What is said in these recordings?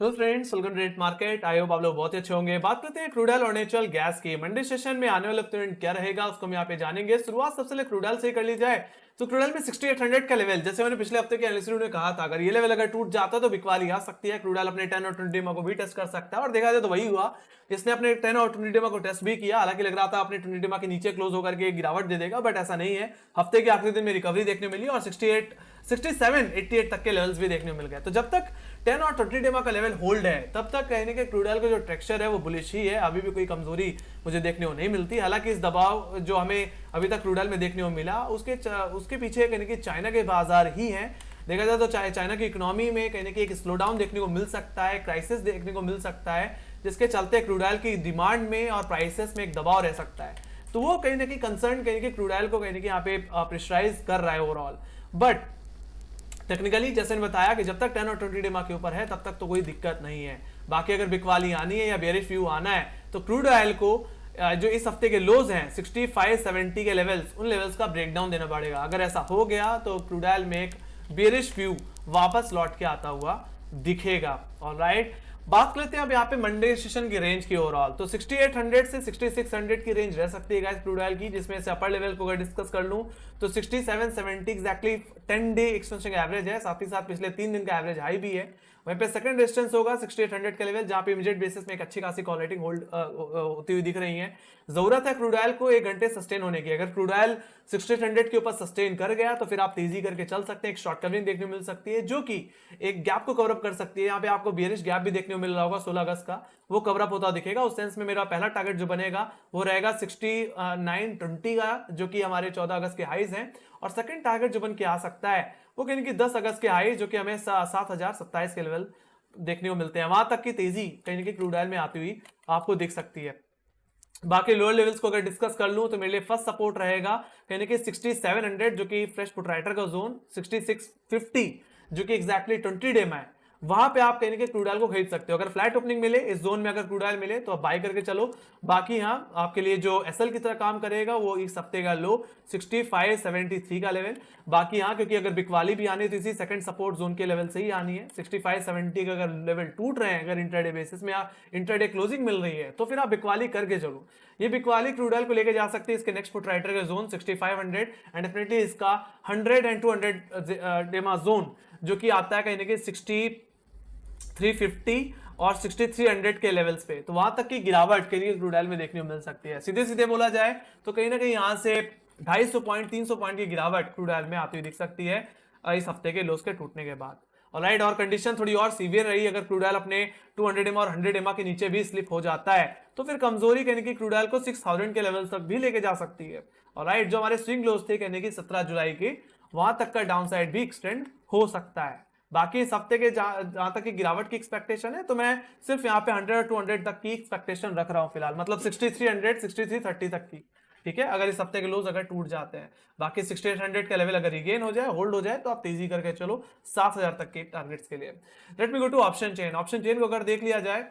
Hello friends, welcome to rate market. I hope आप लोग बहुत अच्छे होंगे। बात करते हैं क्रूड ऑयल और नेचुरल गैस की। मंडे सेशन में आने वाला ट्रेंड क्या रहेगा उसको हम यहाँ पे जानेंगे। शुरुआत सबसे पहले क्रूड ऑयल से कर ली जाए तो क्रूड ऑयल में 6800 का लेवल, जैसे मैंने पिछले हफ्ते के एनालिसिस में कहा था, अगर ये लेवल अगर टूट जाता है तो बिकवाली आ सकती है। क्रूड ऑयल अपने 10 और 20 को भी टेस्ट कर सकता है और देखा जाए तो वही हुआ। इसने अपने 10 और 20 को टेस्ट भी किया, हालांकि लग रहा था अपने 20 के नीचे क्लोज होकर के गिरावट दे देगा, बट ऐसा नहीं है। हफ्ते के आखिरी दिन में रिकवरी देखने मिली और 68 67 88 तक के लेवल्स भी देखने को मिल गए। तो जब तक 10 और 20 डेमा का लेवल होल्ड है तब तक कहने के क्रूड ऑयल का जो टेक्सचर है वो बुलिश ही है। अभी भी कोई कमजोरी मुझे देखने को नहीं मिलती। हालांकि इस दबाव जो हमें अभी तक क्रूड ऑयल में देखने को मिला उसके पीछे कहने की चाइना के बाजार ही हैं। देखा जाए तो चाइना की इकोनॉमी में कहने की एक स्लो डाउन देखने को मिल सकता है, क्राइसिस देखने को मिल सकता है, जिसके चलते क्रूड ऑयल की डिमांड में और प्राइसेस में एक दबाव रह सकता है। तो वो कहीं ना कहीं कंसर्न कहीं कि क्रूड ऑयल को कहीं ना कहीं यहाँ पे प्रेशराइज कर रहा है ओवरऑल। बट टेक्निकली जैसे मैंने बताया कि जब तक 10 और 20 डेमा के ऊपर है तब तक तो कोई दिक्कत नहीं है। बाकी अगर बिकवाली आनी है या बेरिश व्यू आना है तो क्रूड ऑयल को जो इस हफ्ते के लोज हैं 65-70 के लेवल्स, उन लेवल्स का ब्रेकडाउन देना पड़ेगा। अगर ऐसा हो गया तो क्रूड ऑयल में एक बेरिश व्यू वापस लौट के आता हुआ दिखेगा। ऑलराइट, बात करते हैं अब यहाँ पे मंडे सेशन की रेंज की ओवरऑल। तो 6800 से 6600 की रेंज रह सकती है गाइस क्रूड ऑयल की, जिसमें से अपर लेवल को अगर डिस्कस कर लूं तो 6770 एग्जैक्टली 10 डे एक्सटेंशन का एवरेज है, साथ ही साथ पिछले 3 दिन का एवरेज हाई भी है। वहीं पे सेकंड रेजिस्टेंस होगा 6800 का लेवल, जहां पे इमीडिएट बेसिस में एक अच्छी खासी कॉल रेटिंग होल्ड होती हुई दिख रही है। जरूरत है क्रूड ऑयल को 1 घंटे सस्टेन होने की। अगर क्रूड ऑयल 6800 के ऊपर सस्टेन कर गया तो फिर आप तेजी करके चल सकते हैं। एक शॉर्ट कवरिंग देखने को मिल सकती है जो कि एक गैप को कवर अप कर सकती है। यहाँ पे आपको बियरिश गैप भी देखने को मिल रहा होगा 16 अगस्त का, वो कवर अप होता दिखेगा। उस सेंस में मेरा पहला टारगेट जो बनेगा वो रहेगा 6920 का, जो कि हमारे 14 अगस्त के हाईज हैं। और सेकंड टारगेट जो बन के आ सकता है वो कहीं कि 10 अगस्त के हाई, जो कि हमें 7027 के लेवल देखने को मिलते हैं। वहां तक की तेजी कहीं कि क्रूड ऑयल में आती हुई आपको दिख सकती है। बाकी लोअर लेवल्स को अगर डिस्कस कर लूं तो मेरे लिए फर्स्ट सपोर्ट रहेगा कहने कि 6700, जो कि फ्रेश पुटराइटर का जोन, 6650 जो कि एग्जैक्टली 20 डे में है। वहां पे आप कहने के क्रूड ऑयल को खरीद सकते हो। अगर फ्लैट ओपनिंग मिले इस जोन में, अगर क्रूड ऑयल मिले तो आप बाय करके चलो। बाकी हाँ, आपके लिए जो एसएल की तरह काम करेगा वो इस हफ्ते का लो 6573 का लेवल। बाकी हाँ, क्योंकि अगर बिकवाली भी आनी है तो इसी सेकंड सपोर्ट जोन के लेवल से ही आनी है। 6570 का अगर लेवल टूट रहे हैं, अगर इंटरडे बेसिस में या इंटरडे क्लोजिंग मिल रही है, तो फिर आप बिकवाली करके चलो। ये बिकवाली क्रूड ऑयल को लेके जा सकती है इसके नेक्स्ट पुट राइटर का जोन 6500 एंड डेफिनेटली इसका 100 एंड 200 डेमा जोन, जो कि आता है कहीं ना कहीं 6350 और 6300 के लेवल्स पे। तो वहां तक की गिरावट के लिए क्रूड ऑयल में देखने को मिल सकती है। सीधे सीधे बोला जाए तो कहीं ना कहीं यहां से 250 पॉइंट 300 पॉइंट की गिरावट क्रूड ऑयल में आती हुई दिख सकती है इस हफ्ते के लोस के टूटने के बाद। ऑलराइट, और कंडीशन थोड़ी और सीवियर रही, अगर क्रूड ऑयल अपने 200 एम और 100 एम के नीचे भी स्लिप हो जाता है तो फिर कमजोरी कहने की क्रूड ऑयल को 6000 के लेवल तक भी लेके जा सकती है। ऑलराइट, जो हमारे स्विंग लोस थे कहने की 17 जुलाई के, वहां तक का डाउन साइड भी एक्सटेंड हो सकता है। बाकी इस हफ्ते के जहां तक की गिरावट की एक्सपेक्टेशन है तो मैं सिर्फ यहाँ पे 100 और 200 तक की एक्सपेक्टेशन रख रहा हूँ फिलहाल, मतलब 6300 6330 तक की। ठीक है, अगर इस हफ्ते के लोज अगर टूट जाते हैं। बाकी 6800 का लेवल अगर रिगेन हो जाए, होल्ड हो जाए, तो आप तेजी करके चलो 7000 तक के टारगेट्स के लिए। Let me go to option chain. Option chain को अगर देख लिया जाए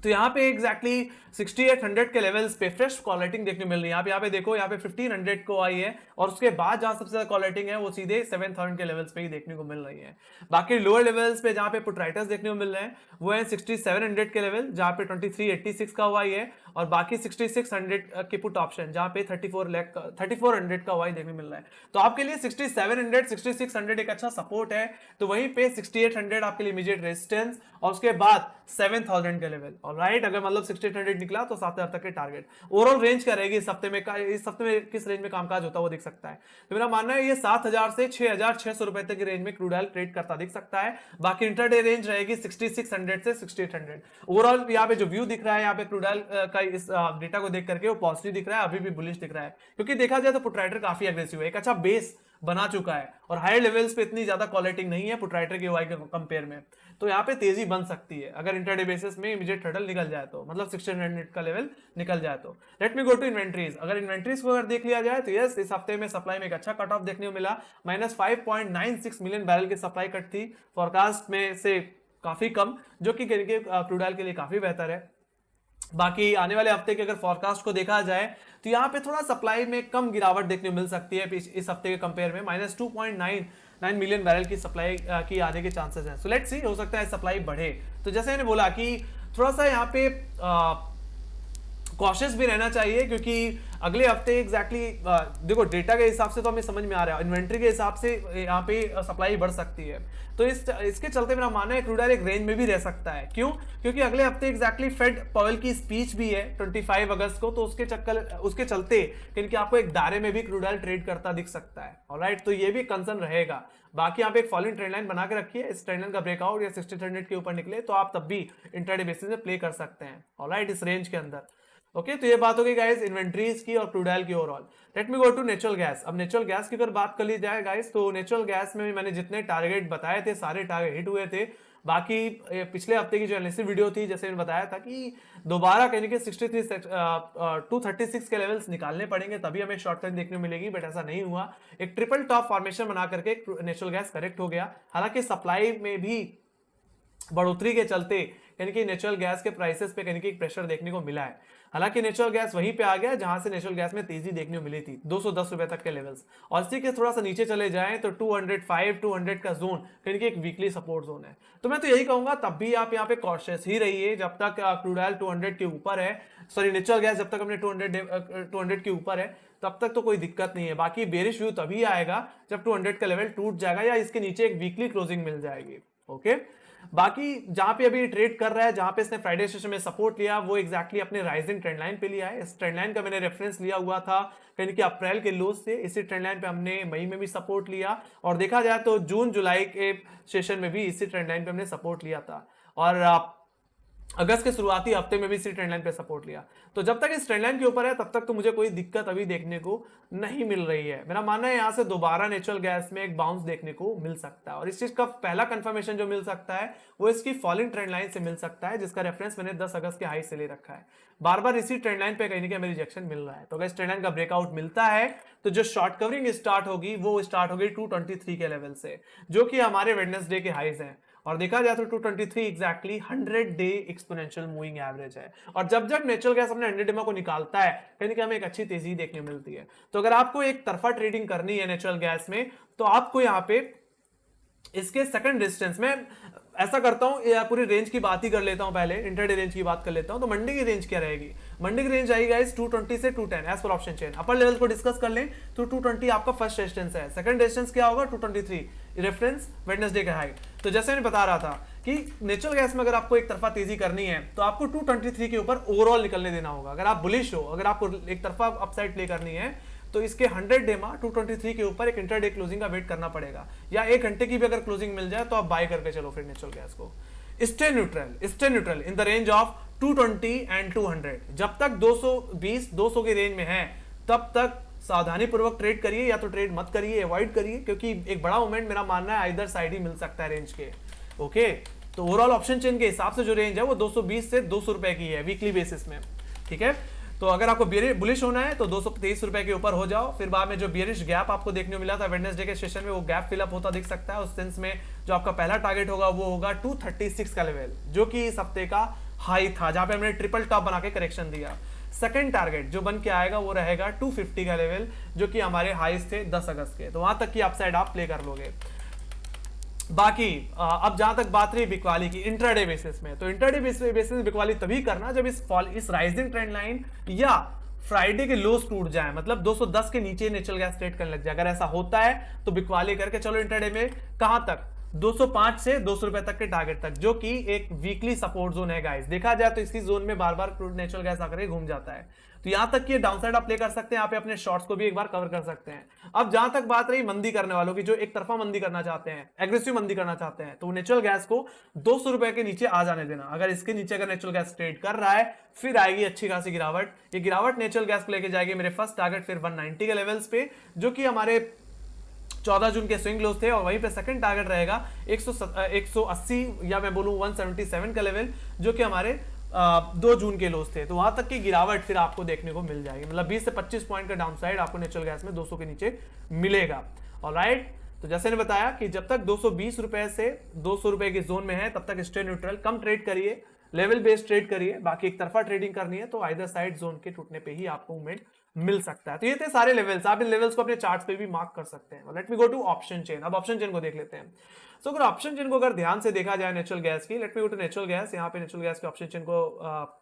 तो यहाँ पे एग्जैक्टली 6800 के लेवल्स पे फ्रेश कॉल रेटिंग देखने मिल रही है। यहाँ पे देखो, यहाँ पे 1500 को आई है और उसके बाद जहां सबसे ज्यादा कॉल रेटिंग है वो सीधे 7000 के लेवल्स पे ही देखने को मिल रही है। बाकी लोअर लेवल्स पे जहां पे पुट राइटर्स देखने को मिल रहे हैं वो है 6700 के लेवल, जहां पे 2386 का हुआ है, और बाकी 6600 के पुट ऑप्शन जहां पे 3400 का हुआ देखने मिल रहा है। तो आपके लिए 6700 6600 एक अच्छा सपोर्ट है। तो वहीं पे 6800 आपके लिए इमीडिएट रेजिस्टेंस, और उसके बाद 7000 के लेवल। ऑलराइट, अगर मतलब 6800 निकला तो 7000 तक के टारगेट। ओवरऑल रेंज क्या रहेगी इस हफ्ते में, किस रेंज में कामकाज होता है वो दिख सकता है। तो मेरा मानना है ये 7000 से 6600 रुपए तक की रेंज में क्रूड ऑयल ट्रेड करता दिख सकता है। बाकी इंटरडे रेंज रहेगी 6600 से 6800। ओवरऑल यहाँ पे जो व्यू दिख रहा है, यहाँ पे क्रूड ऑयल का इस डेटा को देख करके वो पॉजिटिव दिख रहा है, अभी भी बुलिश दिख रहा है, क्योंकि देखा जाए तो पुटराइटर काफी एग्रेसिव है, एक अच्छा बेस बना चुका है और हायर लेवल्स पे इतनी ज्यादा कॉलेटिंग नहीं है पुटराइटर के वाई के कंपेयर में। तो यहाँ पे तेजी बन सकती है अगर इंटरडे बेसिस में इमीडिएट हर्डल निकल जाए तो, मतलब 1600 का लेवल निकल जाए तो। Let me go to inventories. अगर इन्वेंट्रीज को अगर देख लिया जाए तो यस, इस हफ्ते में सप्लाई में एक अच्छा कट ऑफ देखने को मिला। -5.96 मिलियन बैरल की सप्लाई कट थी, फोरकास्ट में से काफी कम, जो कि क्रूड ऑयल के लिए काफी बेहतर है। बाकी आने वाले हफ्ते के अगर फॉरकास्ट को देखा जाए तो यहाँ पे थोड़ा सप्लाई में कम गिरावट देखने को मिल सकती है इस हफ्ते के कंपेयर में। -2.9 9 मिलियन बैरल की सप्लाई की आने के चांसेस हैं। सो लेट्स सी, हो सकता है सप्लाई बढ़े। तो जैसे मैंने बोला कि थोड़ा सा यहाँ पे कॉशियस भी रहना चाहिए, क्योंकि अगले हफ्ते एग्जैक्टली देखो डेटा के हिसाब से तो हमें समझ में आ रहा है, इन्वेंट्री के हिसाब से यहाँ पे सप्लाई बढ़ सकती है। तो इसके चलते मेरा मानना है क्रूड ऑयल एक रेंज में भी रह सकता है। क्यों? क्योंकि अगले हफ्ते एग्जैक्टली फेड पॉवेल की स्पीच भी है 25 अगस्त को, तो उसके चलते क्योंकि आपको एक दायरे में भी क्रूड ऑयल ट्रेड करता दिख सकता है। ऑलराइट, तो ये भी कंसर्न रहेगा। बाकी आप एक फॉलोइंग ट्रेंड लाइन बना के रखिए, इस ट्रेंड लाइन का ब्रेकआउट या 6300 के ऊपर निकले तो आप तब भी इंट्राडे बेसिस में प्ले कर सकते हैं। ऑलराइट, इस रेंज के अंदर। ओके, तो ये बात हो गई गाइस इन्वेंट्रीज की और क्रूड ऑयल की overall. Let me go to natural gas. अब नेचुरल गैस की अगर बात कर ली जाए गाइस, तो नेचुरल गैस में मैंने जितने टारगेट बताए थे सारे टारगेट हिट हुए थे। बाकी पिछले हफ्ते की जो एनालिसिस वीडियो थी, जैसे मैंने बताया था कि दोबारा कहने के 236 के लेवल्स निकालने पड़ेंगे तभी हमें शॉर्ट टर्म देखने को मिलेगी, बट ऐसा नहीं हुआ। एक ट्रिपल टॉप फॉर्मेशन बना करके नेचुरल गैस करेक्ट हो गया। हालांकि सप्लाई में भी बढ़ोतरी के चलते यानी कि नेचुरल गैस के प्राइसेस पे कहीं एक प्रेशर देखने को मिला है। हालांकि नेचुरल गैस वहीं पे आ गया जहां से नेचुरल गैस में तेजी देखने को मिली थी, 210 रुपए तक के लेवल्स। और इसी के थोड़ा सा नीचे चले जाएं तो 200 का जोन कहीं एक वीकली सपोर्ट जोन है। तो मैं तो यही कहूंगा तब भी आप यहाँ पे कॉशियस ही रहिए जब तक क्रूड ऑयल 200 के ऊपर है, सॉरी नेचुरल गैस जब तक अपने 200 के ऊपर है तब तक तो कोई दिक्कत नहीं है। बाकी बेरिश व्यू तभी आएगा जब 200 का लेवल टूट जाएगा या इसके नीचे एक वीकली क्लोजिंग मिल जाएगी। ओके, बाकी जहां पे अभी ट्रेड कर रहा है, जहां पे इसने फ्राइडे सेशन में सपोर्ट लिया, वो एग्जैक्टली अपने राइजिंग ट्रेंड लाइन पे लिया है। इस ट्रेंड लाइन का मैंने रेफरेंस लिया हुआ था कहीं कि अप्रैल के लोज से। इसी ट्रेंड लाइन पे हमने मई में भी सपोर्ट लिया और देखा जाए तो जून जुलाई के सेशन में भी इसी ट्रेंड लाइन पे हमने सपोर्ट लिया था और अगस्त के शुरुआती हफ्ते में भी इसी ट्रेंड लाइन पे सपोर्ट लिया। तो जब तक इस ट्रेंड लाइन के ऊपर है तब तक तो मुझे कोई दिक्कत अभी देखने को नहीं मिल रही है। मेरा मानना है यहाँ से दोबारा नेचुरल गैस में एक बाउंस देखने को मिल सकता है और इस चीज का पहला कंफर्मेशन जो मिल सकता है वो इसकी फॉलिंग ट्रेंड लाइन से मिल सकता है, जिसका रेफरेंस मैंने 10 अगस्त के हाई से ले रखा है। बार बार इसी ट्रेंड लाइन पे कहीं ना कहीं हमें रिजेक्शन मिल रहा है। तो अगर इस ट्रेंड लाइन का ब्रेकआउट मिलता है तो जो शॉर्ट कवरिंग स्टार्ट होगी वो स्टार्ट होगी 223 के लेवल से, जो कि हमारे वेडनेसडे के हाईज हैं। और देखा जाए तो 223 exactly 100 day exponential moving average है। और जब जब नेचुरल गैस अपने 100 डेमा को निकालता है कहीं ना कहीं हमें एक अच्छी तेजी देखने मिलती है। तो अगर आपको एक तरफा ट्रेडिंग करनी है नेचुरल गैस में तो आपको यहाँ पे इसके सेकंड डिस्टेंस में ऐसा करता हूं, पूरी रेंज की बात ही कर लेता हूं, पहले इंटरडे रेंज की बात कर लेता हूं। तो मंडे की रेंज क्या रहेगी? मंडे की रेंज आएगी गाइस 220 से 210 एज पर ऑप्शन चेन। अपर लेवल को डिस्कस कर लें तो 220 आपका फर्स्ट रेजिस्टेंस है, सेकंड रेजिस्टेंस क्या होगा 223 रेफरेंस वेडनेसडे का हाई। तो जैसे मैंने बता रहा था कि नेचुरल गैस में अगर आपको एक तरफा तेजी करनी है तो आपको 223 के ऊपर ओवरऑल निकलने देना होगा। अगर आप बुलिश हो, अगर आपको एक तरफा अपसाइड प्ले करनी है तो इसके 100 डेमा 223 के ऊपर एक इंटरडे क्लोजिंग का वेट करना पड़ेगा, या एक घंटे की भी अगर क्लोजिंग मिल जाए तो आप बाय करके चलो फिर नेचुरल गैस को। Stay neutral in the range of 220 and 200। जब तक 200 की रेंज में है तब तक सावधानी पूर्वक ट्रेड करिए, या तो ट्रेड मत करिए, अवॉइड करिए, क्योंकि एक बड़ा मोमेंट मेरा मानना है आइदर साइड ही मिल सकता है रेंज के। ओके, तो ओवरऑल ऑप्शन चेन के हिसाब से जो रेंज है वो 220 से 200 रुपए की है वीकली बेसिस में। ठीक है, तो अगर आपको बुलिश होना है तो 223 रुपए के ऊपर हो जाओ। फिर बाद में जो बियरिश गैप आपको देखने को मिला था वेडनेसडे के सेशन में, वो गैप फिलअप होता दिख सकता है। उस सेंस में जो आपका पहला टारगेट होगा वो होगा 236 का लेवल, जो कि इस हफ्ते का हाई था, जहां पे हमने ट्रिपल टॉप बना के करेक्शन दिया। सेकंड टारगेट जो बन के आएगा वो रहेगा 250 का लेवल, जो कि हमारे हाईज थे 10 अगस्त के। तो वहां तक की अपसाइड आप प्ले कर लोगे। बाकी अब जहां तक बात रही बिकवाली की इंट्राडे बेसिस में, तो इंट्राडे बेसिस में बिकवाली तभी करना जब इस राइजिंग ट्रेंड लाइन या फ्राइडे के लोस टूट जाए, मतलब 210 के नीचे नेचुरल गैस ट्रेड करने लग जाए। अगर ऐसा होता है तो बिकवाली करके चलो इंट्राडे में कहां तक 205 से 200 रुपए तक के टारगेट तक, जो कि एक वीकली सपोर्ट जोन है गाइस। देखा जाए तो इसी जोन में बार बार क्रूड नेचुरल गैस आकर घूम जाता है। तो यहां तक कि डाउनसाइड आप प्ले कर सकते हैं, यहाँ पे अपने शॉर्ट्स को भी एक बार कवर कर सकते हैं। अब जहां तक बात रही मंदी करने वालों की, जो एक तरफा मंदी करना चाहते हैं, एग्रेसिव मंदी करना चाहते हैं, तो नेचुरल गैस को 200 रुपए के नीचे आ जाने देना। अगर इसके नीचे अगर नेचुरल गैस ट्रेड कर रहा है फिर आएगी अच्छी खासी गिरावट। ये गिरावट नेचुरल गैस को लेके जाएगी मेरे फर्स्ट टारगेट फिर 190 के लेवल्स पे, जो कि हमारे 14 जून के स्विंग लोज थे। और वहीं पे सेकंड टारगेट रहेगा 180 या मैं बोलूं 177 का लेवल, जो कि हमारे 2 जून के लोज थे। तो वहां तक की गिरावट फिर आपको देखने को मिल जाएगी, मतलब 20 से 25 पॉइंट का डाउनसाइड आपको नेचुरल गैस में 200 के नीचे मिलेगा। ऑलराइट, तो जैसे ने बताया कि जब तक 220 रुपए से 200 रुपए के जोन में है तब तक स्टे न्यूट्रल, कम ट्रेड करिए, लेवल बेस्ड ट्रेड करिए। बाकी एक तरफा ट्रेडिंग करनी है तो आइदर साइड जोन के टूटने पे ही आपको मूवमेंट मिल सकता है। तो ये थे सारे लेवल्स, आप इन लेवल्स को अपने चार्ट्स पे भी मार्क कर सकते हैं। Let me go to option chain. अब ऑप्शन चेन को देख लेते हैं। सो अगर ऑप्शन चेन को अगर ध्यान से देखा जाए नेचुरल गैस की, let me go to natural gas. यहाँ पे नेचुरल गैस के ऑप्शन चेन को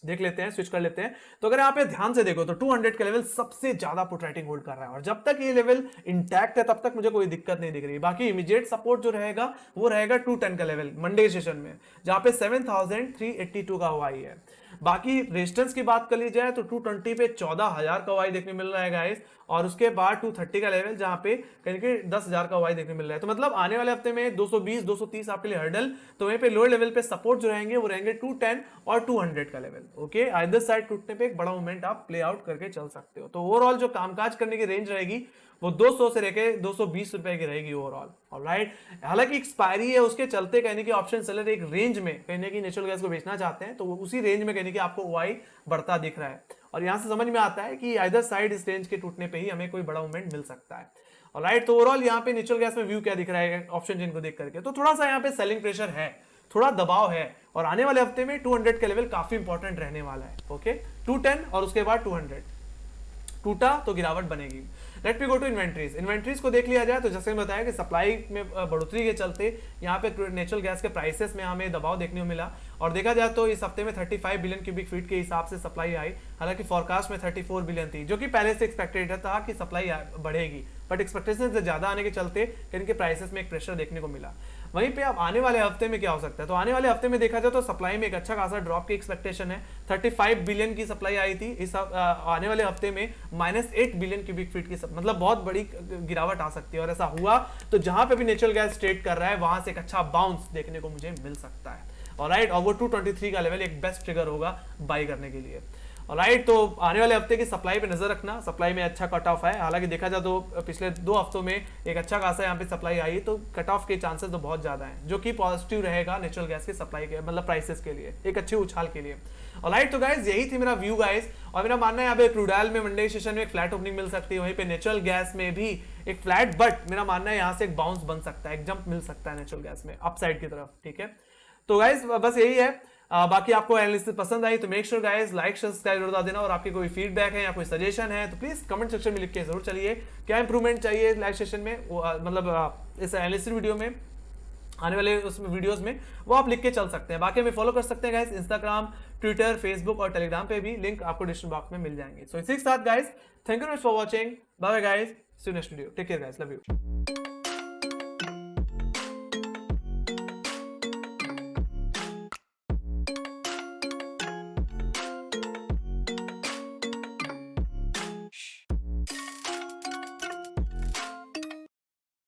देख लेते हैं, स्विच कर लेते हैं। तो अगर यहाँ पे ध्यान से देखो तो 200 का लेवल सबसे ज्यादा पुट राइटिंग होल्ड कर रहा है, और जब तक ये लेवल इंटैक्ट है तब तक मुझे कोई दिक्कत नहीं दिख रही। बाकी इमीडिएट सपोर्ट जो रहेगा वो रहेगा 210 का लेवल मंडे सेशन में, जहां पे 7382 का हुआ है। बाकी रेजिस्टेंस की बात कर ली जाए तो 220 पे 14,000 का वाई देखने मिल रहा है गाइस, और उसके बाद 230 का लेवल जहां पे कहीं के 10,000 का वाई देखने मिल रहा है। तो मतलब आने वाले हफ्ते में 220 230 आपके लिए हर्डल, तो वहीं पे लोअर लेवल पे सपोर्ट जो रहेंगे वो रहेंगे 210 और 200 का लेवल। ओके, आइदर साइड टूटने पे एक बड़ा मूवमेंट आप प्ले आउट करके चल सकते हो। तो ओवरऑल जो कामकाज करने की रेंज रहेगी वो 200 से लेकर 220 रुपए की रहेगी ओवरऑल। ऑलराइट, हालांकि एक्सपायरी है उसके चलते कहने की ऑप्शन सेलर एक रेंज में कहने की नेचुरल गैस को बेचना चाहते हैं, तो उसी रेंज में कहने की आपको वाई बढ़ता दिख रहा है। और यहां से समझ में आता है कि आइदर साइड इस रेंज के टूटने पे ही हमें कोई बड़ा मूवमेंट मिल सकता है। ऑलराइट, तो ओवरऑल यहाँ पे नेचुरल गैस में व्यू क्या दिख रहा है ऑप्शन चेन को देख करके, तो थोड़ा सा यहाँ पे सेलिंग प्रेशर है, थोड़ा दबाव है, और आने वाले हफ्ते में 200 का लेवल काफी इंपॉर्टेंट रहने वाला है। ओके, 210 और उसके बाद 200 टूटा तो गिरावट बनेगी। Let me go to inventories. Inventories को देख लिया जाए तो जैसे मैंने बताया कि सप्लाई में बढ़ोतरी के चलते यहाँ पे नेचुरल गैस के प्राइसेस में हमें दबाव देखने को मिला, और देखा जाए तो इस हफ्ते में 35 बिलियन क्यूबिक फीट के हिसाब से सप्लाई आई। हालांकि फोरकास्ट में 34 बिलियन थी, जो कि पहले से एक्सपेक्टेड था कि सप्लाई बढ़ेगी, बट एक्सपेक्टेशन से ज्यादा आने के चलते इनके प्राइसेस में एक प्रेशर देखने को मिला। वहीं पे अब आने वाले हफ्ते में क्या हो सकता है, तो आने वाले हफ्ते में देखा जाए तो सप्लाई में एक अच्छा खासा ड्रॉप की एक्सपेक्टेशन है। 35 बिलियन की सप्लाई आई थी, इस आने वाले हफ्ते में -8 बिलियन क्यूबिक फीट की मतलब बहुत बड़ी गिरावट आ सकती है। और ऐसा हुआ तो जहां पे भी नेचुरल गैस ट्रेड कर रहा है वहां से एक अच्छा बाउंस देखने को मुझे मिल सकता है। ऑलराइट, और वो 223 का लेवल एक बेस्ट ट्रिगर होगा बाई करने के लिए। ऑलराइट, तो आने वाले हफ्ते की सप्लाई पे नजर रखना, सप्लाई में अच्छा कट ऑफ है। हालांकि देखा जाए तो पिछले 2 हफ्तों में एक अच्छा खासा यहाँ पे सप्लाई आई, तो कट ऑफ के चांसेस तो बहुत ज्यादा हैं, जो कि पॉजिटिव रहेगा नेचुरल गैस की सप्लाई के मतलब प्राइसेस के लिए, एक अच्छी उछाल के लिए। ऑलराइट, तो गाइस यही थी मेरा व्यू गाइस, और मेरा मानना है यहाँ पे क्रूड ऑयल में मंडे सेशन में एक फ्लैट ओपनिंग मिल सकती है, वहीं पे नेचुरल गैस में भी एक फ्लैट, बट मेरा मानना है यहाँ से एक बाउंस बन सकता है, एक जंप मिल सकता है नेचुरल गैस में अपसाइड की तरफ। ठीक है, तो गाइस बस यही है। बाकी आपको एनालिसिस पसंद आई तो make sure guys like subscribe बता देना, और आपके कोई फीडबैक है या कोई सजेशन है तो प्लीज कमेंट सेक्शन में लिख के जरूर चलिए, क्या इंप्रूवमेंट चाहिए लाइव सेशन में, मतलब इस एनालिसिस वीडियो में, आने वाले उसमें वीडियोस में, वो आप लिख के चल सकते हैं। बाकी हमें फॉलो कर सकते हैं गाइस इंस्टाग्राम, ट्विटर, फेसबुक और टेलीग्राम पे भी, लिंक आपको डिस्क्रिप्शन बॉक्स में मिल जाएंगे। सो इसी के साथ guys thank you for watching, bye bye guys, see you next video, take care guys, love you.